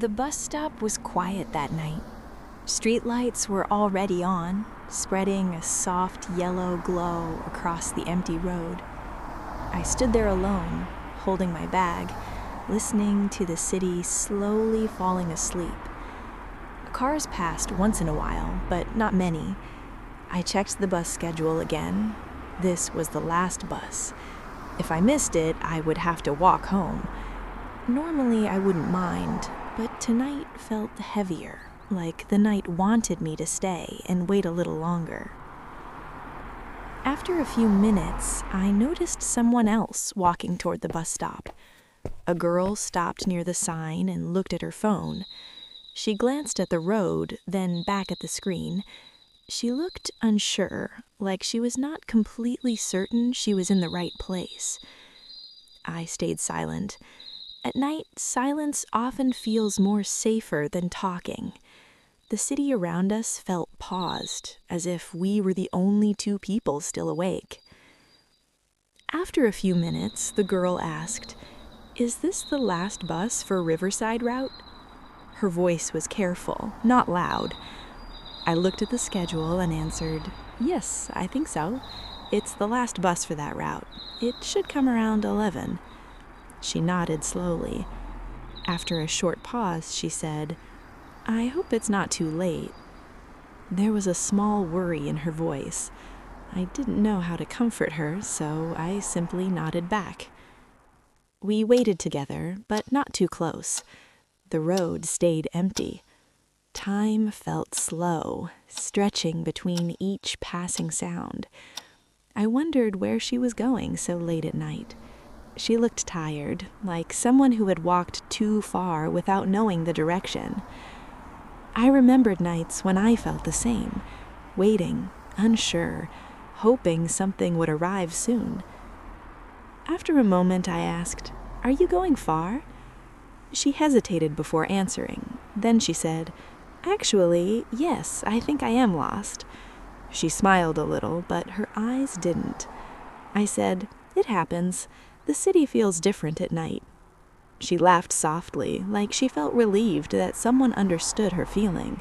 The bus stop was quiet that night. Streetlights were already on, spreading a soft yellow glow across the empty road. I stood there alone, holding my bag, listening to the city slowly falling asleep. Cars passed once in a while, but not many. I checked the bus schedule again. This was the last bus. If I missed it, I would have to walk home. Normally, I wouldn't mind, but tonight felt heavier, like the night wanted me to stay and wait a little longer. After a few minutes, I noticed someone else walking toward the bus stop. A girl stopped near the sign and looked at her phone. She glanced at the road, then back at the screen. She looked unsure, like she was not completely certain she was in the right place. I stayed silent. At night, silence often feels more safer than talking. The city around us felt paused, as if we were the only two people still awake. After a few minutes, the girl asked, "Is this the last bus for Riverside route?" Her voice was careful, not loud. I looked at the schedule and answered, "Yes, I think so. It's the last bus for that route. It should come around 11. She nodded slowly. After a short pause, she said, "I hope it's not too late." There was a small worry in her voice. I didn't know how to comfort her, so I simply nodded back. We waited together, but not too close. The road stayed empty. Time felt slow, stretching between each passing sound. I wondered where she was going so late at night. She looked tired, like someone who had walked too far without knowing the direction. I remembered nights when I felt the same, waiting, unsure, hoping something would arrive soon. After a moment, I asked, "Are you going far?" She hesitated before answering. Then she said, "Actually, yes, I think I am lost." She smiled a little, but her eyes didn't. I said, "It happens. The city feels different at night." She laughed softly, like she felt relieved that someone understood her feeling.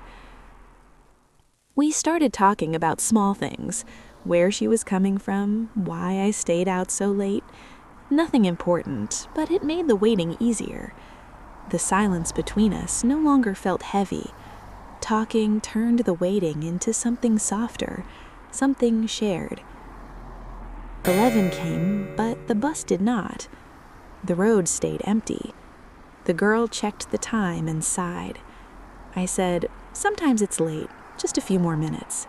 We started talking about small things, where she was coming from, why I stayed out so late. Nothing important, but it made the waiting easier. The silence between us no longer felt heavy. Talking turned the waiting into something softer, something shared. 11 came, but the bus did not. The road stayed empty. The girl checked the time and sighed. I said, "Sometimes it's late, just a few more minutes."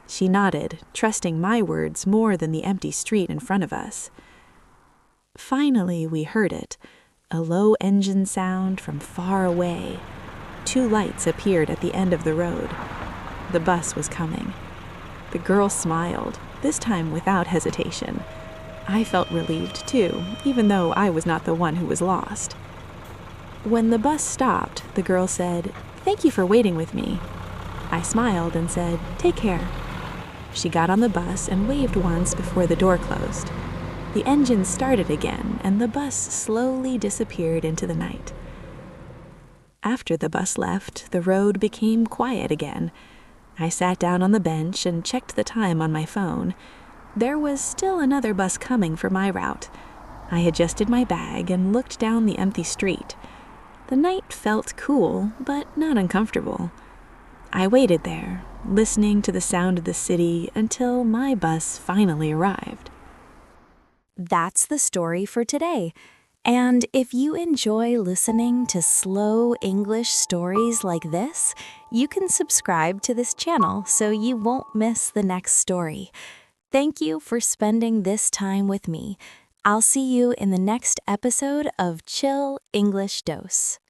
She nodded, trusting my words more than the empty street in front of us. Finally, we heard it, a low engine sound from far away. 2 lights appeared at the end of the road. The bus was coming. The girl smiled, this time without hesitation. I felt relieved too, even though I was not the one who was lost. When the bus stopped, the girl said, "Thank you for waiting with me." I smiled and said, "Take care." She got on the bus and waved once before the door closed. The engine started again, and the bus slowly disappeared into the night. After the bus left, the road became quiet again. I sat down on the bench and checked the time on my phone. There was still another bus coming for my route. I adjusted my bag and looked down the empty street. The night felt cool, but not uncomfortable. I waited there, listening to the sound of the city until my bus finally arrived. That's the story for today. And if you enjoy listening to slow English stories like this, you can subscribe to this channel so you won't miss the next story. Thank you for spending this time with me. I'll see you in the next episode of Chill English Dose.